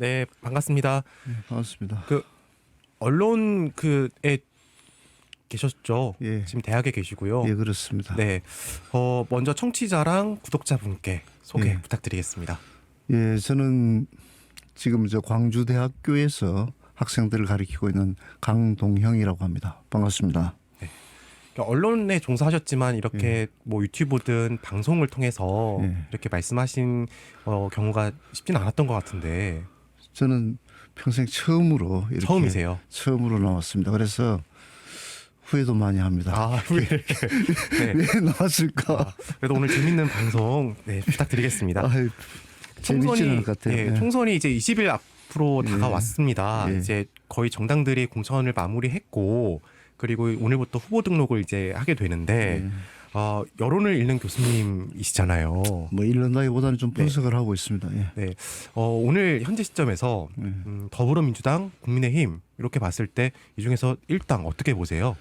네, 반갑습니다. 네, 반갑습니다. 그 언론 그에 계셨죠? 예, 지금 대학에 계시고요. 예, 그렇습니다. 네, 먼저 청취자랑 구독자분께 소개 예. 부탁드리겠습니다. 예, 저는 지금 저 광주대학교에서 학생들을 가르치고 있는 강동형이라고 합니다. 반갑습니다. 그러니까 언론에 종사하셨지만 이렇게 뭐 유튜브든 방송을 통해서 예. 이렇게 말씀하신 경우가 쉽지는 않았던 것 같은데 저는 평생 처음으로 이렇게 처음이세요? 처음으로 나왔습니다. 그래서 후회도 많이 합니다. 아, 왜 이렇게? 네. 왜 나왔을까? 그래도 오늘 재밌는 방송 부탁드리겠습니다. 아유, 재밌지는 않을 것 같아요. 예. 총선이 이제 20일 앞으로 예. 다가왔습니다. 예. 이제 거의 정당들이 공천을 마무리했고 그리고 오늘부터 후보 등록을 이제 하게 되는데 예. 여론을 읽는 교수님이시잖아요. 뭐 읽는다기보다는 좀 분석을 하고 있습니다. 예. 네, 오늘 현재 시점에서 더불어민주당, 국민의힘 이렇게 봤을 때 이 중에서 일당 어떻게 보세요?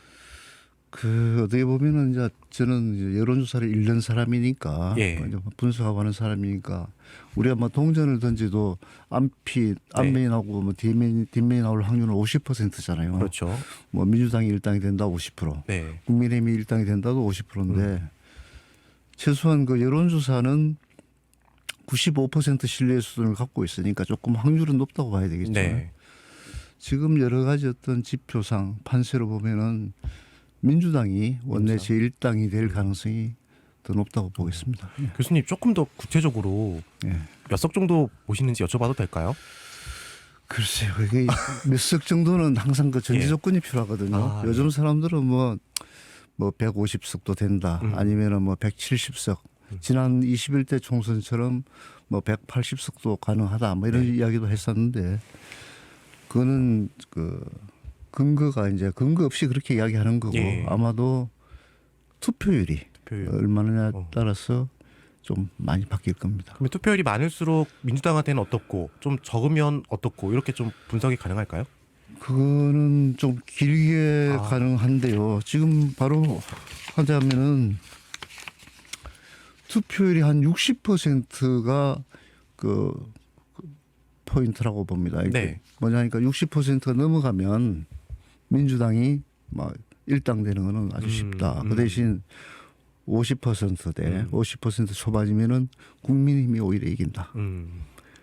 그 어떻게 보면은 이제 저는 이제 여론조사를 읽는 사람이니까 예. 이제 분석하고 하는 사람이니까 우리가 뭐 동전을 던지도 앞면이 나오고 뭐 뒷면이 나올 확률은 50%잖아요. 그렇죠. 뭐 민주당이 일당이 된다 50%, 네, 국민의힘이 일당이 된다도 50%인데 최소한 그 여론조사는 95% 신뢰 수준을 갖고 있으니까 조금 확률은 높다고 봐야 되겠죠. 네, 지금 여러 가지 어떤 지표상 판세로 보면은 민주당이 원내 제1당이 될 가능성이 더 높다고 보겠습니다. 예. 교수님 조금 더 구체적으로 예. 몇 석 정도 보시는지 여쭤봐도 될까요? 글쎄요, 이게 몇 석 정도는 항상 그 전제 조건이 필요하거든요. 아, 요즘 사람들은 뭐 150석도 된다, 아니면은 뭐 170석. 지난 21대 총선처럼 뭐 180석도 가능하다, 뭐 이런 이야기도 했었는데 그거는 그 근거가 이제 근거 없이 그렇게 이야기하는 거고 아마도 투표율이 얼마나 따라서 좀 많이 바뀔 겁니다. 그러면 투표율이 많을수록 민주당한테는 어떻고 좀 적으면 어떻고 이렇게 좀 분석이 가능할까요? 그거는 좀 길게 가능한데요. 지금 바로 하자면은 투표율이 한 60%가 그 포인트라고 봅니다. 이게 뭐냐니까 60%가 넘어가면 민주당이 막 일당되는 거는 아주 쉽다. 그 대신 50%대 50% 초반이면은 국민의힘이 오히려 이긴다.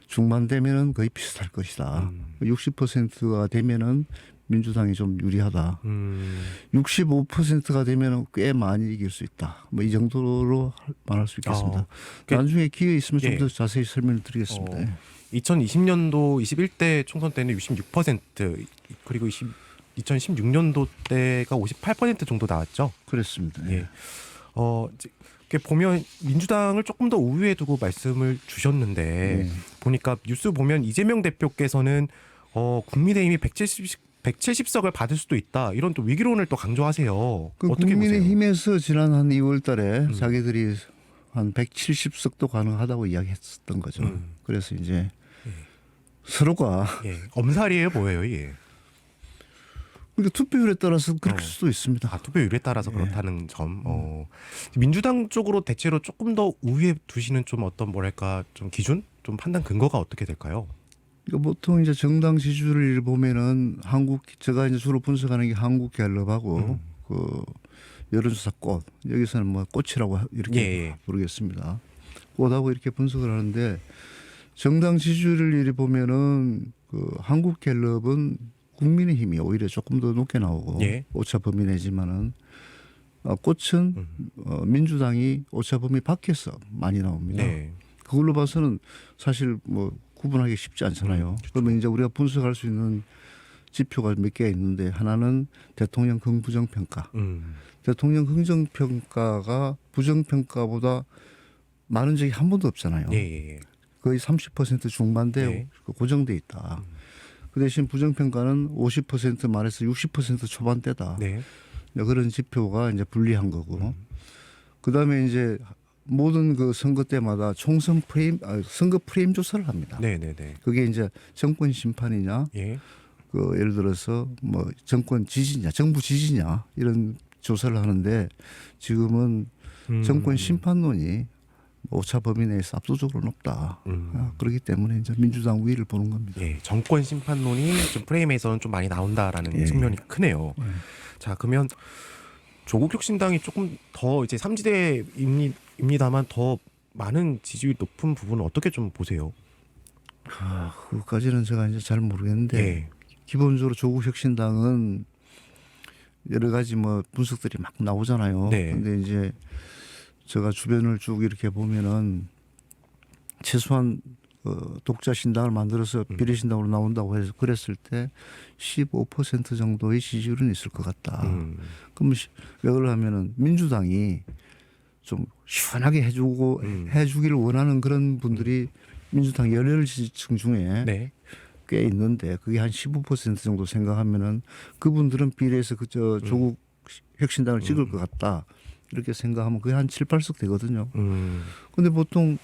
중반 되면은 거의 비슷할 것이다. 60%가 되면은 민주당이 좀 유리하다. 65%가 되면은 꽤 많이 이길 수 있다. 뭐 이 정도로 말할 수 있겠습니다. 나중에 기회 있으면 좀 더 자세히 설명을 드리겠습니다. 2020년도 21대 총선 때는 66% 그리고 2016년도 때가 58% 정도 나왔죠. 그렇습니다. 예. 이렇게 보면 민주당을 조금 더 우위에 두고 말씀을 주셨는데 보니까 뉴스 보면 이재명 대표께서는 국민의힘이 170석을 받을 수도 있다 이런 또 위기론을 또 강조하세요. 그 어떻게 국민의힘에서 보세요? 지난 한 2월달에 자기들이 한 170석도 가능하다고 이야기했었던 거죠. 그래서 이제 서로가 엄살이에요, 뭐예요, 이게? 그러니까 투표율에 따라서 그럴 수도 있습니다. 투표율에 따라서 그렇다는 점. 민주당 쪽으로 대체로 조금 더 우위에 두시는 좀 어떤 뭐랄까 좀 기준, 좀 판단 근거가 어떻게 될까요? 그러니까 보통 이제 정당 지지율을 보면은 제가 이제 주로 분석하는 게 한국갤럽하고 그 여론조사 꽃, 여기서는 뭐 꽃이라고 이렇게 부르겠습니다. 꽃하고 이렇게 분석을 하는데 정당 지지율을 이리 보면은 그 한국갤럽은 국민의힘이 오히려 조금 더 높게 나오고 오차 범위 내지만은 꽃은 민주당이 오차 범위 밖에서 많이 나옵니다. 그걸로 봐서는 사실 뭐 구분하기 쉽지 않잖아요. 그러면 이제 우리가 분석할 수 있는 지표가 몇 개가 있는데 하나는 대통령 긍부정평가. 대통령 긍정평가가 부정평가보다 많은 적이 한 번도 없잖아요. 거의 30% 중반대 고정돼 있다. 그 대신 부정평가는 50% 말해서 60% 초반대다. 그런 지표가 이제 불리한 거고. 그 다음에 이제 모든 그 선거 때마다 총선 선거 프레임 조사를 합니다. 그게 이제 정권 심판이냐, 그 예를 들어서 뭐 정권 지지냐, 정부 지지냐 이런 조사를 하는데 지금은 정권 심판론이 오차 범위 내에서 압도적으로 높다. 그렇기 때문에 이제 민주당 우위를 보는 겁니다. 예, 정권 심판론이 좀 프레임에서는 좀 많이 나온다라는 예. 측면이 크네요. 예. 자, 그러면 조국 혁신당이 조금 더 이제 3지대입니다만 더 많은 지지율 높은 부분은 어떻게 좀 보세요? 그것까지는 제가 이제 잘 모르겠는데 예. 기본적으로 조국 혁신당은 여러 가지 뭐 분석들이 막 나오잖아요. 네. 근데 이제 제가 주변을 쭉 이렇게 보면은 최소한 독자 신당을 만들어서 비례 신당으로 나온다고 해서 그랬을 때 15% 정도의 지지율은 있을 것 같다. 그럼 왜 그러냐면은 민주당이 좀 시원하게 해주기를 원하는 그런 분들이 민주당 열혈 지지층 중에 네. 꽤 있는데 그게 한 15% 정도 생각하면은 그분들은 비례해서 그저 조국 혁신당을 찍을 것 같다. 이렇게 생각하면 그게 한 7, 8석 되거든요. 근데 보통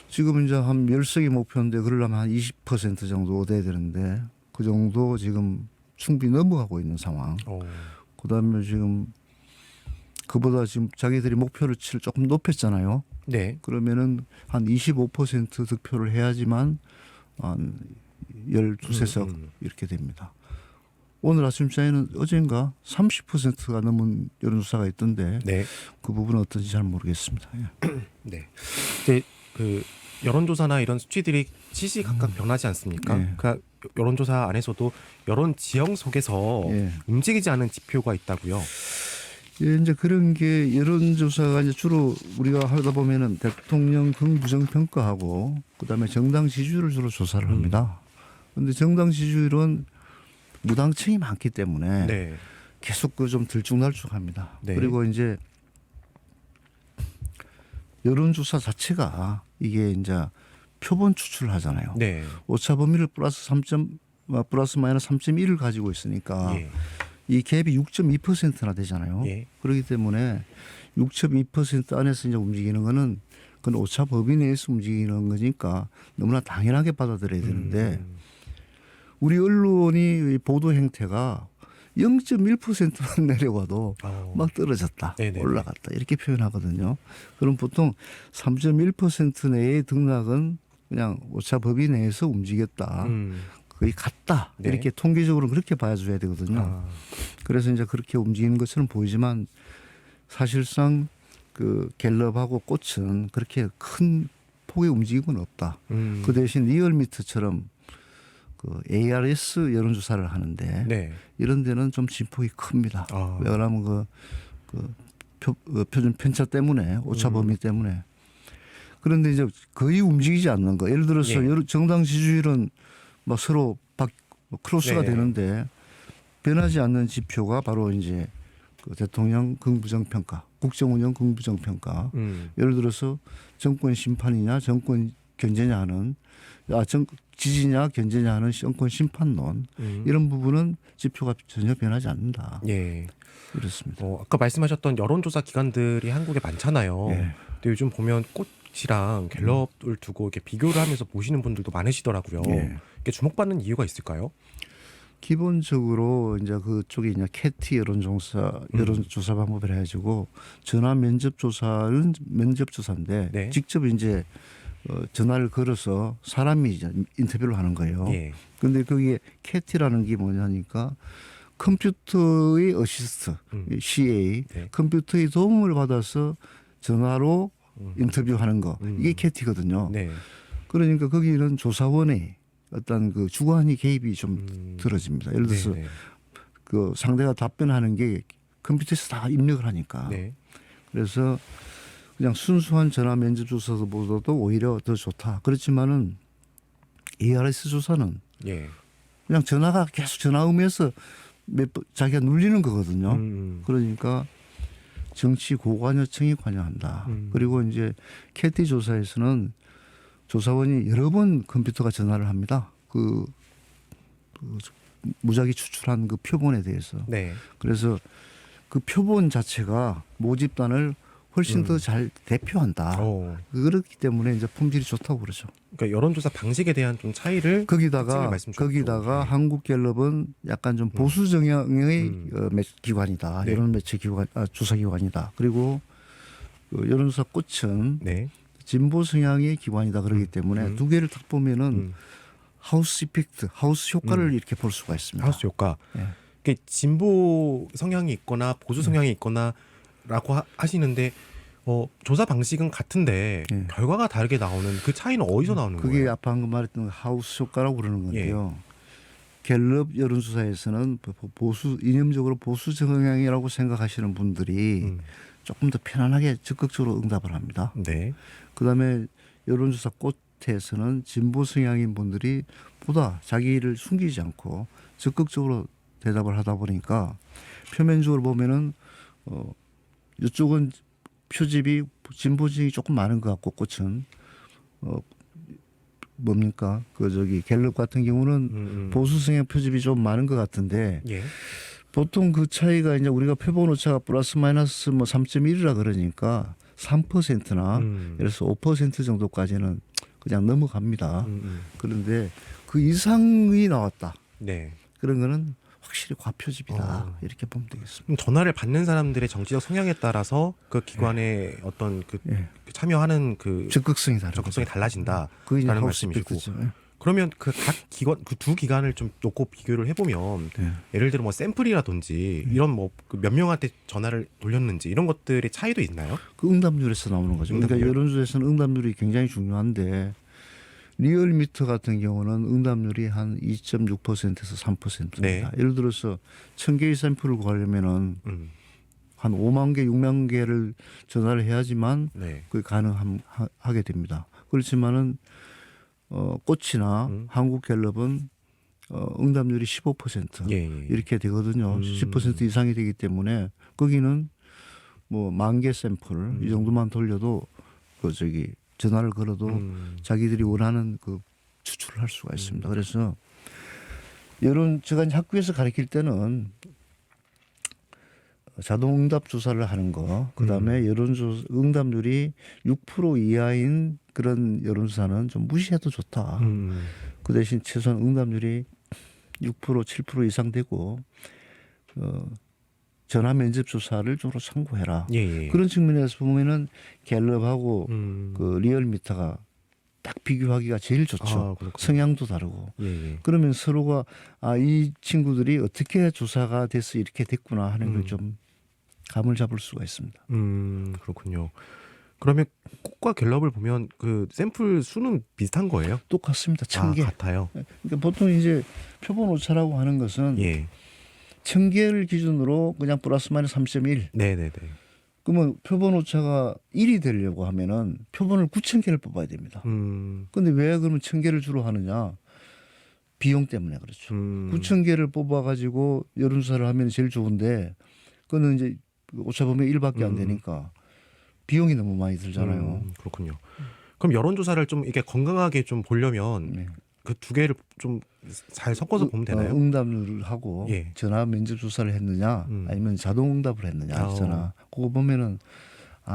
지금 이제 한 10석이 목표인데 그러려면 한 20% 정도 돼야 되는데 그 정도 지금 충분히 넘어가고 있는 상황. 그다음에 지금 그보다 지금 자기들이 목표를 조금 높였잖아요. 네. 그러면은 한 25% 득표를 해야지만 한 12석 이렇게 됩니다. 오늘 아침자에는 어젠가 30%가 넘은 여론조사가 있던데 네. 그 부분은 어떤지 잘 모르겠습니다. 예. 네. 이제 그 여론조사나 이런 수치들이 시시각각 변하지 않습니까? 예. 그러니까 여론조사 안에서도 여론 지형 속에서 예. 움직이지 않은 지표가 있다고요. 예, 이제 그런 게 여론조사가 이제 주로 우리가 하다 보면은 대통령 긍부정 평가하고 그다음에 정당 지지율을 주로 조사를 합니다. 그런데 정당 지지율은 무당층이 많기 때문에 네. 계속 그 좀 들쭉날쭉합니다. 네. 그리고 이제 여론조사 자체가 이게 이제 표본 추출을 하잖아요. 네. 오차 범위를 플러스 마이너스 3.1을 가지고 있으니까 예. 이 갭이 6.2%나 되잖아요. 예. 그렇기 때문에 6.2% 안에서 이제 움직이는 거는 그건 오차 범위 내에서 움직이는 거니까 너무나 당연하게 받아들여야 되는데 우리 언론이 보도 행태가 0.1%만 내려와도 막 떨어졌다, 네네네. 올라갔다 이렇게 표현하거든요. 그럼 보통 3.1% 내의 등락은 그냥 오차 범위 내에서 움직였다. 거의 같다. 네. 이렇게 통계적으로 그렇게 봐줘야 되거든요. 그래서 이제 그렇게 움직이는 것처럼 보이지만 사실상 그 갤럽하고 꽃은 그렇게 큰 폭의 움직임은 없다. 그 대신 리얼미터처럼 그 ARS 여론조사를 하는데 네. 이런 데는 좀 진폭이 큽니다. 왜냐하면 표준 편차 때문에 오차 범위 때문에. 그런데 이제 거의 움직이지 않는 거. 예를 들어서 예. 정당 지지율은 막 서로 크로스가 네. 되는데 변하지 않는 지표가 바로 이제 그 대통령 긍부정 평가, 국정운영 긍부정 평가. 예를 들어서 정권 심판이냐 정권 견제냐 하는 지지냐 견제냐 하는 정권 심판론 이런 부분은 지표가 전혀 변하지 않는다. 예. 그렇습니다. 아까 말씀하셨던 여론조사 기관들이 한국에 많잖아요. 예. 근데 요즘 보면 꽃이랑 갤럽을 두고 이렇게 비교를 하면서 보시는 분들도 많으시더라고요. 예. 이게 주목받는 이유가 있을까요? 기본적으로 이제 그쪽에 이제 캐티 여론조사 방법을 해가지고 전화 면접조사는 면접조사인데 네. 직접 이제 전화를 걸어서 사람이 이제 인터뷰를 하는 거예요. 예. 그런데 거기에 캐티라는 게 뭐냐니까 컴퓨터의 어시스트, CA, 네. 컴퓨터의 도움을 받아서 전화로 인터뷰하는 거 이게 캐티거든요. 네. 그러니까 거기는 조사원의 어떤 그 주관이 개입이 좀 들어집니다. 예를 들어서 네. 그 상대가 답변하는 게 컴퓨터에서 다 입력을 하니까. 네. 그래서 그냥 순수한 전화 면접 조사보다도 오히려 더 좋다. 그렇지만은 ARS 조사는 예. 그냥 전화가 계속 전화 오면서 자기가 눌리는 거거든요. 그러니까 정치 고관여층이 관여한다. 그리고 이제 캐티 조사에서는 조사원이 여러 번 컴퓨터가 전화를 합니다. 그 무작위 추출한 그 표본에 대해서. 네. 그래서 그 표본 자체가 모집단을 훨씬 더 잘 대표한다. 그렇기 때문에 이제 품질이 좋다고 그러죠. 그러니까 여론조사 방식에 대한 좀 차이를 거기다가 네. 한국갤럽은 약간 좀 보수 정향의 기관이다. 네. 여론 매체 기관, 조사 기관이다. 그리고 그 여론조사 꽃은 네. 진보 성향의 기관이다 그러기 때문에 두 개를 딱 보면은 하우스 이펙트, 하우스 효과를 이렇게 볼 수가 있습니다. 하우스 효과. 예. 이게 진보 성향이 있거나 보수 성향이 있거나라고 하시는데 조사 방식은 같은데 예. 결과가 다르게 나오는 그 차이는 어디서 나오는 그게 거예요? 아까 방금 말했던 하우스 효과라고 그러는 건데요. 갤럽 여론조사에서는 보수 이념적으로 보수 성향이라고 생각하시는 분들이 조금 더 편안하게 적극적으로 응답을 합니다. 네. 그다음에 여론조사 꽃에서는 진보 성향인 분들이 보다 자기를 숨기지 않고 적극적으로 대답을 하다 보니까 표면적으로 보면은 이쪽은 표집이 진보층이 조금 많은 것 같고 꽃은 뭡니까 갤럽 같은 경우는 보수 성향 표집이 좀 많은 것 같은데 예. 보통 그 차이가 이제 우리가 표본 오차가 플러스 마이너스 뭐 3.1이라 그러니까 3%나 예를 들어서 5% 정도까지는 그냥 넘어갑니다. 그런데 그 이상이 나왔다. 네. 그런 거는 확실히 과표집이다. 이렇게 보면 되겠습니다. 그럼 전화를 받는 사람들의 정치적 성향에 따라서 그 기관의 어떤 그 참여하는 그 적극성이 다르죠. 적극성이 달라진다라는 그게 이제 하우스 말씀이시고. 이펙트죠. 그러면 그 각 기관 그 두 기관을 좀 놓고 비교를 해보면 예를 들어 뭐 샘플이라든지 이런 뭐 몇 명한테 전화를 돌렸는지 이런 것들의 차이도 있나요? 그 응답률에서 나오는 거죠. 그러니까 응답률? 여론조사에서는 응답률이 굉장히 중요한데 리얼미터 같은 경우는 응답률이 한 2.6%에서 3%입니다. 네. 예를 들어서 1,000개의 샘플을 구하려면은 한 5만 개, 6만 개를 전화를 해야지만 네. 그게 가능하게 됩니다. 그렇지만은 꽃이나 한국갤럽은 응답률이 15% 예, 예. 이렇게 되거든요. 10% 이상이 되기 때문에 거기는 뭐 10,000개 샘플 이 정도만 돌려도 전화를 걸어도 자기들이 원하는 그 추출을 할 수가 있습니다. 그래서 제가 이제 학교에서 가르칠 때는 자동응답 조사를 하는 거, 그다음에 여론조사 응답률이 6% 이하인 그런 여론조사는 좀 무시해도 좋다. 그 대신 최소한 응답률이 6% 7% 이상 되고 전화 면접 조사를 주로 참고해라. 예, 예. 그런 측면에서 보면은 갤럽하고 그 리얼미터가 딱 비교하기가 제일 좋죠. 아, 그렇군요. 성향도 다르고. 예, 예. 그러면 서로가 이 친구들이 어떻게 조사가 돼서 이렇게 됐구나 하는 걸 좀 감을 잡을 수가 있습니다. 그렇군요. 그러면 꽃과 갤럽을 보면 그 샘플 수는 비슷한 거예요? 똑같습니다. 1,000개. 같아요. 그러니까 보통 이제 표본 오차라고 하는 것은 예. 1,000개를 기준으로 그냥 플러스 마이너스 3.1. 네네네. 그러면 표본 오차가 1이 되려고 하면은 표본을 9,000개를 뽑아야 됩니다. 근데 왜 그러면 1,000개를 주로 하느냐? 비용 때문에 그렇죠. 9,000개를 뽑아가지고 여론조사를 하면 제일 좋은데 그거는 이제 오차 범위 1밖에 안 되니까 비용이 너무 많이 들잖아요. 그렇군요. 그럼 여론조사를 좀 이게 건강하게 좀 보려면 네. 그 두 개를 좀 잘 섞어서 보면 되나요? 응답률을 하고 예. 전화 면접 조사를 했느냐 아니면 자동 응답을 했느냐 아, 전화 그거 보면은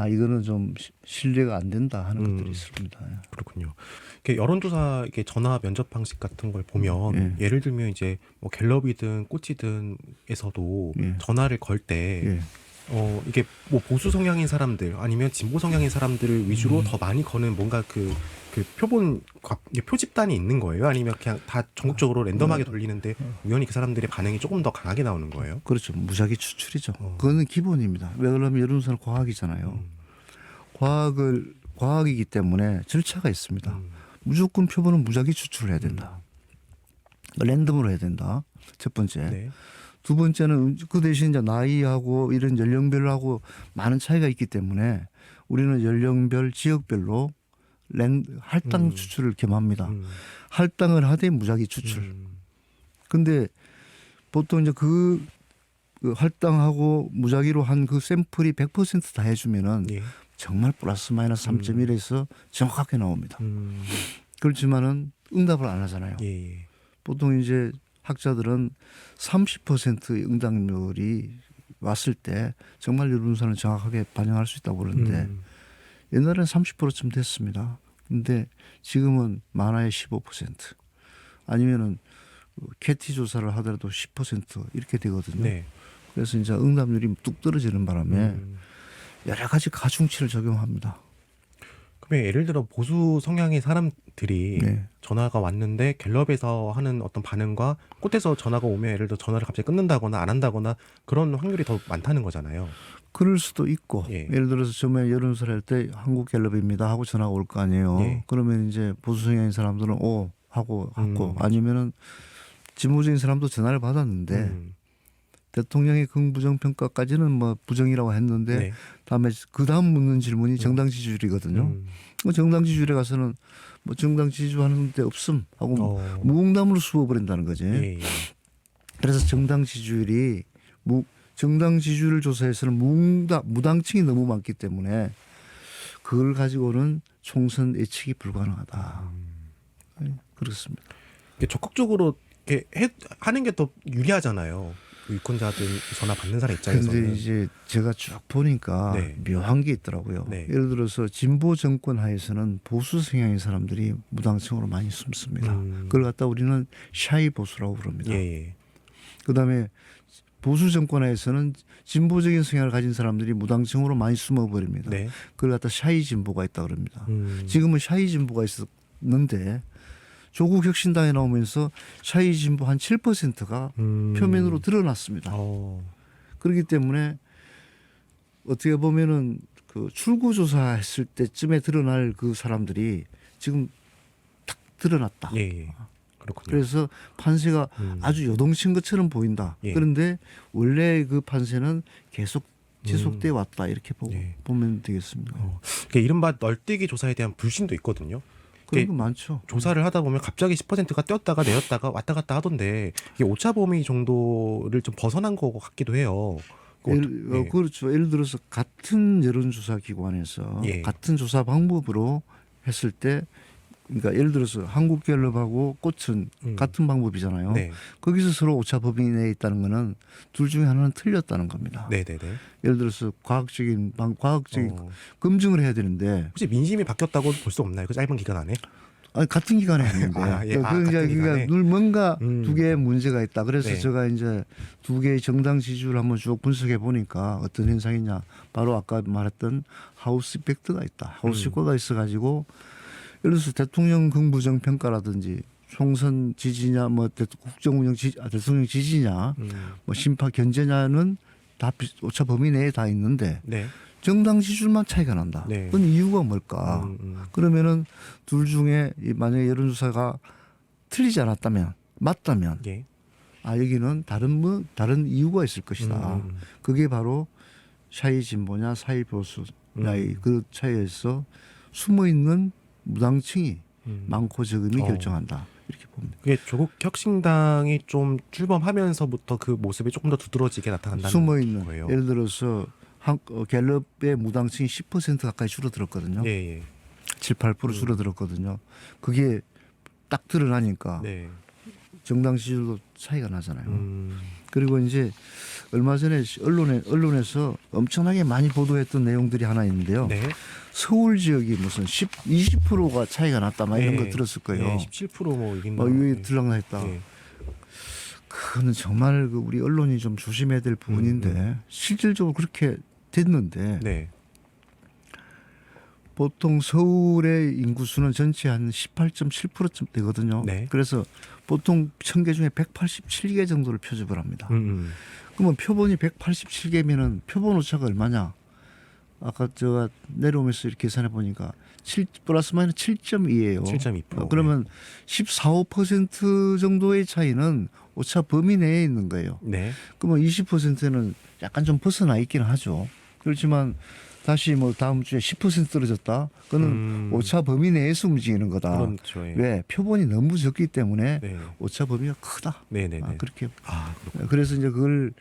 이거는 좀 신뢰가 안 된다 하는 것들이 있습니다. 그렇군요. 이렇게 여론조사 이게 전화 면접 방식 같은 걸 보면 예를 들면 이제 뭐 갤럽이든 꽃이든에서도 전화를 걸 때 이게 뭐 보수 성향인 사람들 아니면 진보 성향인 사람들을 위주로 더 많이 거는 뭔가 그 표본 표집단이 있는 거예요? 아니면 그냥 다 전국적으로 랜덤하게 돌리는데 우연히 그 사람들의 반응이 조금 더 강하게 나오는 거예요? 그렇죠. 무작위 추출이죠. 그거는 기본입니다. 왜 그러면 여론조사는 과학이잖아요. 과학이기 때문에 절차가 있습니다. 무조건 표본은 무작위 추출을 해야 된다. 랜덤으로 해야 된다. 첫 번째. 네. 두 번째는 그 대신 이제 나이하고 이런 연령별하고 많은 차이가 있기 때문에 우리는 연령별, 지역별로 할당 추출을 겸합니다. 할당을 하되 무작위 추출. 근데 보통 이제 그 할당하고 무작위로 한 그 샘플이 100% 다 해주면은 정말 플러스 마이너스 3.1에서 정확하게 나옵니다. 그렇지만은 응답을 안 하잖아요. 보통 이제 학자들은 30%의 응답률이 왔을 때 정말 여론조사는 정확하게 반영할 수 있다고 그러는데 옛날에는 30%쯤 됐습니다. 근데 지금은 많아야 15% 아니면은 캐티 조사를 하더라도 10% 이렇게 되거든요. 네. 그래서 이제 응답률이 뚝 떨어지는 바람에 여러 가지 가중치를 적용합니다. 그러면 예를 들어 보수 성향의 사람들이 네. 전화가 왔는데 갤럽에서 하는 어떤 반응과 꽃에서 전화가 오면 예를 들어 전화를 갑자기 끊는다거나 안 한다거나 그런 확률이 더 많다는 거잖아요. 그럴 수도 있고 예. 예를 들어서 처음에 여론조사를 할 때 한국갤럽입니다 하고 전화가 올 거 아니에요. 예. 그러면 이제 보수 성향인 사람들은 오 하고 아니면은 진보적인 사람도 전화를 받았는데 대통령의 긍부정 평가까지는 뭐 부정이라고 했는데 네. 다음에 그 다음 묻는 질문이 정당 지지율이거든요. 그 정당 지지율에 가서는 뭐 정당 지지하는 데 없음 하고 무응답으로 수어버린다는 거지. 예, 예. 그래서 정당 지지율이 정당 지지율을 조사해서는 무당층이 너무 많기 때문에 그걸 가지고는 총선 예측이 불가능하다. 네, 그렇습니다. 이게 적극적으로 이렇게 하는 게 더 유리하잖아요. 그 유권자들 전화 받는 사람 입장에서는. 그런데 이제 제가 쭉 보니까 네. 묘한 게 있더라고요. 네. 예를 들어서 진보 정권 하에서는 보수 성향의 사람들이 무당층으로 많이 숨습니다. 그걸 갖다 우리는 샤이 보수라고 부릅니다. 예, 예. 그다음에 보수 정권 하에서는 진보적인 성향을 가진 사람들이 무당층으로 많이 숨어버립니다. 네. 그걸 갖다 샤이 진보가 있다 그럽니다. 지금은 샤이 진보가 있었는데 조국 혁신당에 나오면서 샤이 진보 한 7%가 표면으로 드러났습니다. 그렇기 때문에 어떻게 보면은 그 출구조사했을 때쯤에 드러날 그 사람들이 지금 탁 드러났다. 예, 예. 그렇군요. 그래서 판세가 아주 요동친 것처럼 보인다. 예. 그런데 원래 그 판세는 계속 지속돼 왔다 이렇게 예. 보면 되겠습니다. 그러니까 이른바 널뛰기 조사에 대한 불신도 있거든요. 그런 거 많죠. 조사를 하다 보면 갑자기 10%가 뛰었다가 내렸다가 왔다 갔다 하던데 이게 오차 범위 정도를 좀 벗어난 거 같기도 해요. 예. 그렇죠. 예를 들어서 같은 여론조사 기관에서 예. 같은 조사 방법으로 했을 때 그러니까 예를 들어서 한국갤럽하고 꽃은 같은 방법이잖아요. 네. 거기서 서로 오차 범위 내에 있다는 거는 둘 중에 하나는 틀렸다는 겁니다. 네네네. 예를 들어서 과학적인 검증을 해야 되는데 혹시 민심이 바뀌었다고 볼 수 없나요? 그 짧은 기간 안에? 아니, 같은 기간에 했는데 예. 그러니까 늘 뭔가 두 개의 문제가 있다. 그래서 네. 제가 이제 두 개의 정당 지지율을 한번 쭉 분석해 보니까 어떤 현상이냐. 바로 아까 말했던 하우스 이펙트가 있다. 하우스 효과가 있어가지고 예를 들어서 대통령 긍부정 평가라든지 총선 지지냐, 뭐 국정운영 대통령 지지냐, 뭐 심파 견제냐는 다 오차 범위 내에 다 있는데 네. 정당 지지율만 차이가 난다. 네. 그건 이유가 뭘까? 그러면은 둘 중에 만약에 여론조사가 틀리지 않았다면 맞다면 예. 여기는 다른 이유가 있을 것이다. 그게 바로 샤이 진보냐 사이 보수냐의 그 차이에서 숨어 있는 무당층이 많고 적음이 결정한다. 이렇게 봅니다. 그게 조국 혁신당이 좀 출범하면서부터 그 모습이 조금 더 두드러지게 나타난다는 숨어 있는 거예요. 예를 들어서 갤럽의 무당층이 10% 가까이 줄어들었거든요. 예, 예. 7, 8% 줄어들었거든요. 그게 딱 드러나니까 네. 정당 지지율도 차이가 나잖아요. 그리고 이제 얼마 전에 언론에서 엄청나게 많이 보도했던 내용들이 하나 있는데요. 네. 서울 지역이 무슨 20%가 차이가 났다 막 이런 네. 거 들었을 거예요. 네, 17%뭐 이긴다. 이게 들락날했다. 네. 그거는 정말 우리 언론이 좀 조심해야 될 부분인데 실질적으로 그렇게 됐는데 네. 보통 서울의 인구수는 전체 한 18.7%쯤 되거든요. 네. 그래서 보통 1000개 중에 187개 정도를 표집을 합니다. 그러면 표본이 187개면은 표본 오차가 얼마냐? 아까 제가 내려오면서 이렇게 계산해 보니까 7 플러스 마이너스 7.2예요. 7.2%. 그러면 14, 5% 정도의 차이는 오차 범위 내에 있는 거예요. 네. 그러면 20%는 약간 좀 벗어나 있기는 하죠. 그렇지만 다시 뭐 다음 주에 10% 떨어졌다. 그거는 오차 범위 내에서 움직이는 거다. 그렇죠. 예. 왜? 표본이 너무 적기 때문에 네. 오차 범위가 크다. 네네네. 그렇게. 그렇군요. 그래서 이제 그걸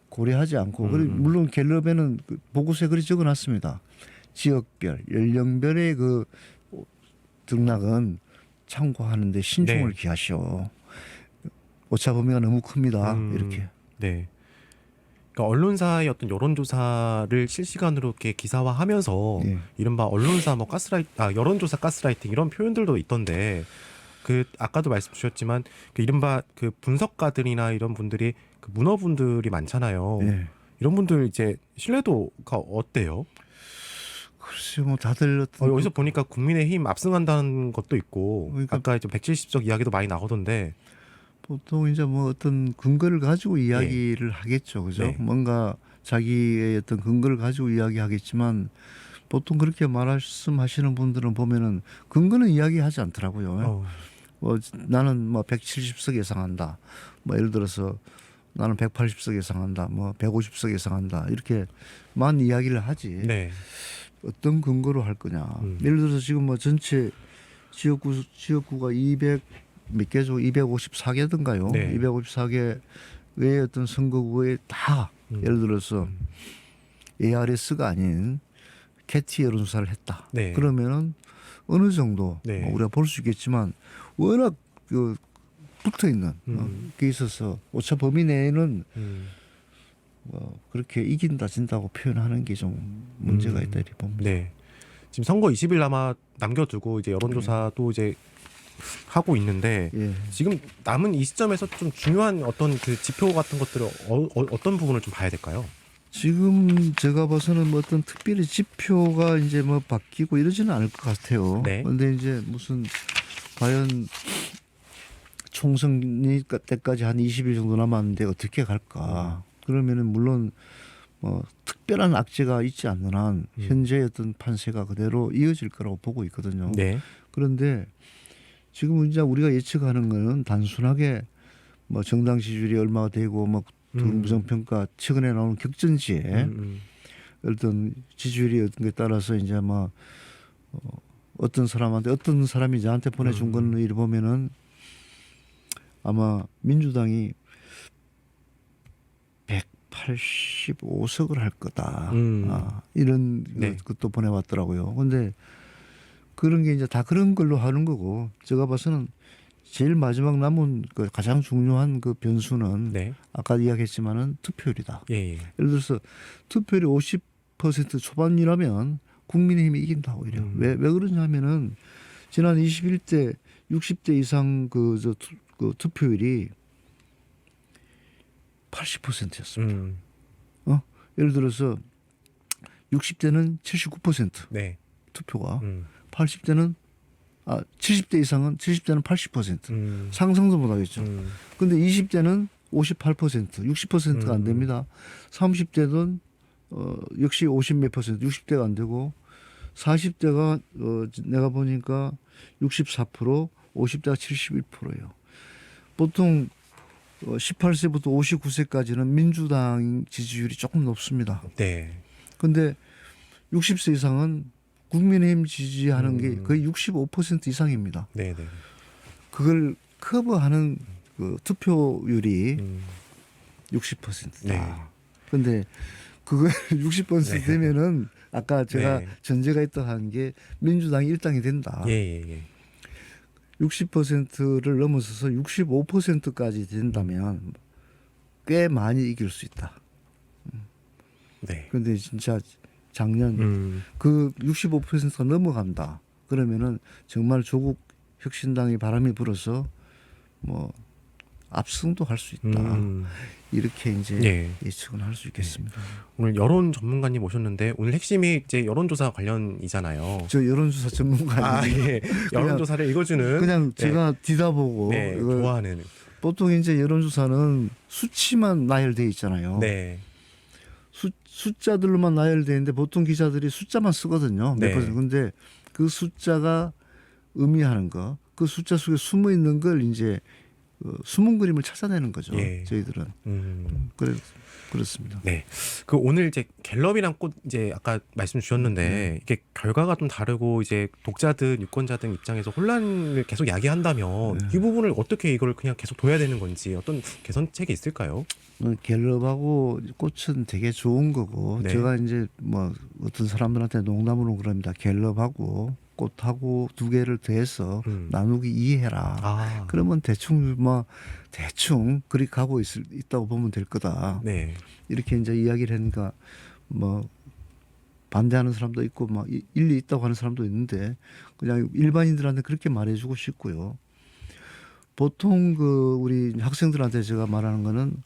고려하지 않고 물론 갤럽에는 그 보고서에 그리 적어놨습니다. 지역별, 연령별의 그 등락은 참고하는데 신중을 네. 기하시오. 오차 범위가 너무 큽니다. 이렇게. 네. 그러니까 언론사의 어떤 여론조사를 실시간으로 이렇게 기사화하면서 예. 이른바 언론사 뭐 여론조사 가스라이팅 이런 표현들도 있던데 그 아까도 말씀 주셨지만 그 이른바 그 분석가들이나 이런 분들이 그 문어분들이 많잖아요. 예. 이런 분들 이제 신뢰도가 어때요? 글쎄요, 뭐 다들 어떤 여기서 보니까 국민의힘 압승한다는 것도 있고 그러니까 아까 이제 170석 이야기도 많이 나오던데 보통 이제 뭐 어떤 근거를 가지고 이야기를 하겠죠, 그죠? 네. 뭔가 자기의 어떤 근거를 가지고 이야기하겠지만 보통 그렇게 말씀하시는 분들은 보면은 근거는 이야기하지 않더라고요. 어, 뭐 나는 뭐 170석 예상한다. 뭐 예를 들어서 나는 180석 예상한다. 뭐 150석 예상한다. 이렇게만 이야기를 하지. 네. 어떤 근거로 할 거냐. 예를 들어서 지금 뭐 전체 지역구가 200 몇 개죠? 254개든가요. 네. 254개 외의 어떤 선거구에 다 예를 들어서 ARS가 아닌 캐티 여론조사를 했다. 네. 그러면은 어느 정도 네. 우리가 볼 수 있겠지만 워낙 그 붙어 있는 게 있어서 오차 범위 내에는 뭐 그렇게 이긴다 진다고 표현하는 게 좀 문제가 있다 이렇게 봅니다. 네. 지금 선거 20일 남겨두고 이제 여론조사도 이제 하고 있는데 예. 지금 남은 이 시점에서 좀 중요한 어떤 그 지표 같은 것들을 어떤 부분을 좀 봐야 될까요? 지금 제가 봐서는 뭐 어떤 특별히 지표가 이제 뭐 바뀌고 이러지는 않을 것 같아요. 네. 그런데 이제 무슨 과연 총선이 때까지 한 20일 정도 남았는데 어떻게 갈까? 그러면은 물론 뭐 특별한 악재가 있지 않는 한 현재의 어떤 판세가 그대로 이어질 거라고 보고 있거든요. 네. 그런데 지금 이제 우리가 예측하는 거는 단순하게 뭐 정당 지지율이 얼마가 되고 뭐 부정평가 최근에 나오는 격전지에 어떤 지지율이 어떤 게 따라서 이제 뭐 어떤 사람한테 어떤 사람이 저한테 보내준 거는 이를 보면은 아마 민주당이 185석을 할 거다. 이런 네. 것도 보내왔더라고요. 근데 그런 게 이제 다 그런 걸로 하는 거고 제가 봐서는 제일 마지막 남은 그 가장 중요한 그 변수는 네. 아까 이야기했지만은 투표율이다. 예. 예. 예를 들어서 투표율이 50% 초반이라면 국민의힘이 이긴다 오히려. 왜 그러냐면은 지난 21대 60대 이상 그 투표율이 80%였습니다. 예를 들어서 60대는 79% 네. 투표가 80대는 70대 이상은 70대는 80% 상승도 못하겠죠. 근데 20대는 58% 60%가 안 됩니다. 30대는 역시 50 몇 퍼센트 60대가 안 되고 40대가 내가 보니까 64% 50대가 71%예요. 보통 18세부터 59세까지는 민주당 지지율이 조금 높습니다. 네. 근데 60세 이상은 국민의힘 지지하는 게 거의 65% 이상입니다. 네. 네. 그걸 커버하는 그 투표율이 60%다. 네. 근데 그걸 60% 네. 되면은 아까 제가 네. 전제가 있다 하는 게 민주당이 일당이 된다. 예. 60%를 넘어서서 65%까지 된다면 꽤 많이 이길 수 있다. 네. 그런데 진짜 작년 그 65%가 넘어간다. 그러면은 정말 조국 혁신당이 바람이 불어서 뭐 압승도 할 수 있다. 이렇게 이제 예. 예측은 할 수 있겠습니다. 오늘 여론 전문가님 모셨는데 오늘 핵심이 이제 여론조사 관련이잖아요. 저 여론조사 전문가 아니에요. 예. 여론조사를 읽어주는 그냥 제가 뒤다보고 네. 이걸 좋아하는. 보통 이제 여론조사는 수치만 나열돼 있잖아요. 네. 숫자들로만 나열돼 있는데 보통 기자들이 숫자만 쓰거든요. 몇 네. 퍼센트. 근데 그 숫자가 의미하는 거, 그 숫자 속에 숨어 있는 걸 이제 숨은 그림을 찾아내는 거죠. 예. 저희들은 그렇습니다. 네. 그 오늘 이제 갤럽이랑 꼭 이제 아까 말씀 주셨는데 이게 결과가 좀 다르고 이제 독자든 유권자든 입장에서 혼란을 계속 야기한다면 이 부분을 어떻게 이걸 그냥 계속 둬야 되는 건지 어떤 개선책이 있을까요? 갤럽하고 꽃은 되게 좋은 거고 네. 제가 이제 뭐 어떤 사람들한테 농담으로 그럽니다. 갤럽하고 꽃하고 두 개를 더해서 나누기 2해라. 그러면 대충 그리 가고 있다고 보면 될 거다. 네. 이렇게 이제 이야기를 하니까 뭐 반대하는 사람도 있고 막 일리 있다고 하는 사람도 있는데 그냥 일반인들한테 그렇게 말해주고 싶고요. 보통 그 우리 학생들한테 제가 말하는 거는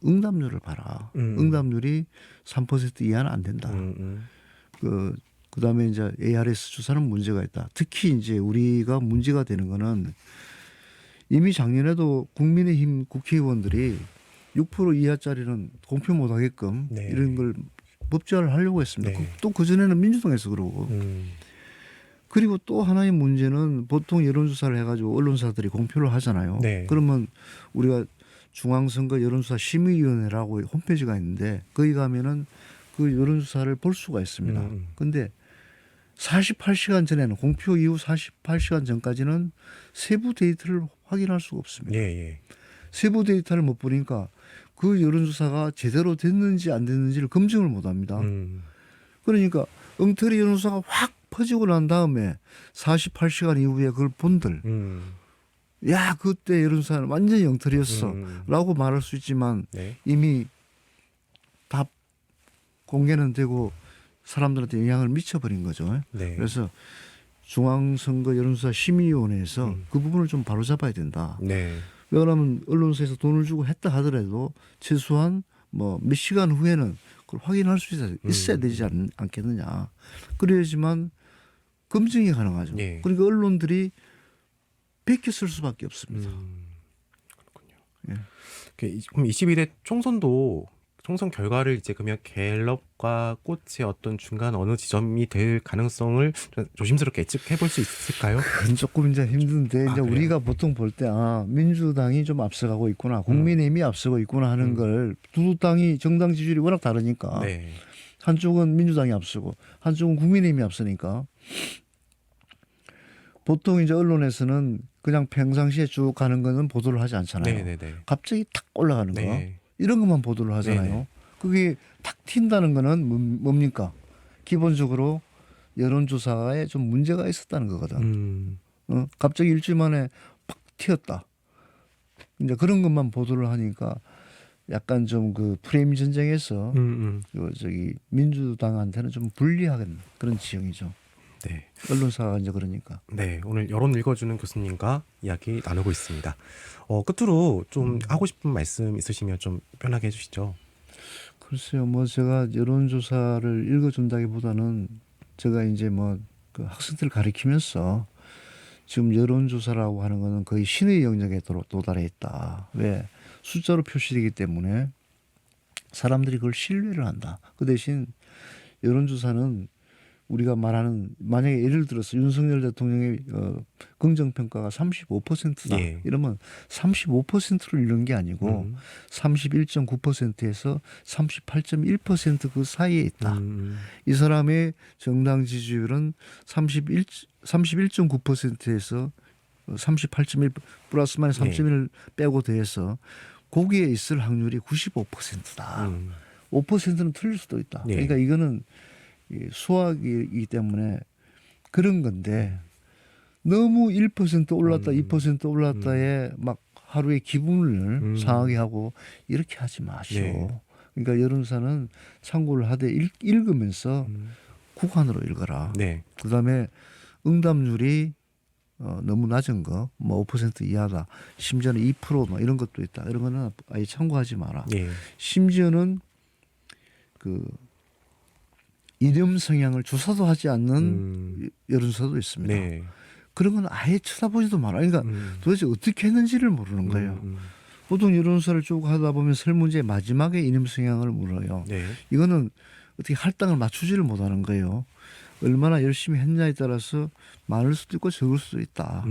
응답률을 봐라. 응답률이 3% 이하는 안 된다. 그다음에 이제 ARS 조사는 문제가 있다. 특히 이제 우리가 문제가 되는 거는 이미 작년에도 국민의힘 국회의원들이 6% 이하짜리는 공표 못 하게끔 네. 이런 걸 법제화를 하려고 했습니다. 네. 또 그전에는 민주당에서 그러고. 그리고 또 하나의 문제는 보통 여론조사를 해가지고 언론사들이 공표를 하잖아요. 네. 그러면 우리가 중앙선거 여론조사 심의위원회라고 홈페이지가 있는데 거기 가면은 그 여론조사를 볼 수가 있습니다. 근데 48시간 전에는 공표 이후 48시간 전까지는 세부 데이터를 확인할 수가 없습니다. 예. 세부 데이터를 못 보니까 그 여론조사가 제대로 됐는지 안 됐는지를 검증을 못 합니다. 그러니까 엉터리 여론조사가 확 퍼지고 난 다음에 48시간 이후에 그걸 본들 야 그때 여론조사는 완전히 엉터리였어 라고 말할 수 있지만 네. 이미 다 공개는 되고 사람들한테 영향을 미쳐버린 거죠. 네. 그래서 중앙선거 여론조사 심의위원회에서 그 부분을 좀 바로잡아야 된다. 네. 왜 그러면 언론사에서 돈을 주고 했다 하더라도 최소한 뭐 몇 시간 후에는 그걸 확인할 수 있어야 되지 않겠느냐. 그래야지만 검증이 가능하죠. 예. 그러니까 언론들이 베껴 쓸 수밖에 없습니다. 그렇군요. 예. 그럼 22대 총선도 총선 결과를 이제 그러면 갤럽과 꽃의 어떤 중간 어느 지점이 될 가능성을 좀 조심스럽게 예측해 볼 수 있을까요? 그건 조금 이제 힘든데 이제 그래요? 우리가 보통 볼 때 민주당이 좀 앞서가고 있구나, 국민의힘이 앞서고 있구나 하는 걸 두 당이 정당 지지율이 워낙 다르니까 네. 한쪽은 민주당이 앞서고 한쪽은 국민의힘이 앞서니까 보통 이제 언론에서는 그냥 평상시에 쭉 가는 거는 보도를 하지 않잖아요. 네네네. 갑자기 탁 올라가는 거 네. 이런 것만 보도를 하잖아요. 네네. 그게 탁 튄다는 거는 뭡니까? 기본적으로 여론조사에 좀 문제가 있었다는 거거든. 갑자기 일주일 만에 팍 튀었다. 이제 그런 것만 보도를 하니까 약간 좀 그 프레임 전쟁에서 저기 민주당한테는 좀 불리하겠는 그런 지형이죠. 네. 언론사가 이제 그러니까. 네, 오늘 여론 읽어주는 교수님과 이야기 나누고 있습니다. 끝으로 좀 하고 싶은 말씀 있으시면 좀 편하게 해주시죠. 글쎄요, 뭐 제가 여론조사를 읽어준다기보다는 제가 이제 뭐 그 학생들 가르치면서 지금 여론조사라고 하는 거는 거의 신의 영역에 도달해 있다. 왜? 숫자로 표시되기 때문에 사람들이 그걸 신뢰를 한다. 그 대신 여론조사는 우리가 말하는 만약에 예를 들어서 윤석열 대통령의 긍정평가가 35%다. 예. 이러면 35%를 이룬 게 아니고 31.9%에서 38.1% 그 사이에 있다. 이 사람의 정당 지지율은 31.9%에서 38.1 플러스 마이너스 3.1을 빼고 더해서 거기에 있을 확률이 95%다. 5%는 틀릴 수도 있다. 예. 그러니까 이거는 수학이기 때문에 그런 건데 너무 1% 올랐다 2% 올랐다에 막 하루에 기분을 상하게 하고 이렇게 하지 마시오. 네. 그러니까 여론사는 참고를 하되 읽으면서 국한으로 읽어라. 네. 그다음에 응답률이 너무 낮은 거, 뭐 5% 이하다. 심지어는 2% 이런 것도 있다. 이런 거는 아예 참고하지 마라. 예. 심지어는 그 이념 성향을 조사도 하지 않는 여론조사도 있습니다. 네. 그런 건 아예 쳐다보지도 마라. 그러니까 도대체 어떻게 했는지를 모르는 거예요. 보통 여론조사를 쭉 하다 보면 설문지의 마지막에 이념 성향을 물어요. 네. 이거는 어떻게 할당을 맞추지를 못하는 거예요. 얼마나 열심히 했냐에 따라서 많을 수도 있고 적을 수도 있다.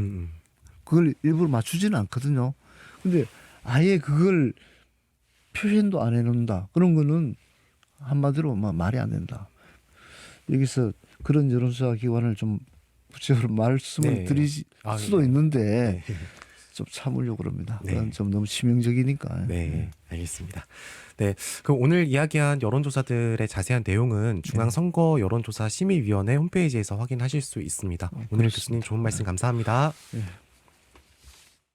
그걸 일부러 맞추지는 않거든요. 근데 아예 그걸 표현도 안 해놓는다. 그런 거는 한마디로 말이 안 된다. 여기서 그런 여론조사 기관을 좀 구체적으로 말씀을 네. 드릴 수도 네. 있는데 네. 좀 참으려고 그럽니다. 네. 그건 좀 너무 치명적이니까. 네, 알겠습니다. 네, 그럼 오늘 이야기한 여론조사들의 자세한 내용은 중앙선거 여론조사 심의위원회 홈페이지에서 확인하실 수 있습니다. 오늘 그렇습니다. 교수님 좋은 말씀 감사합니다. 네.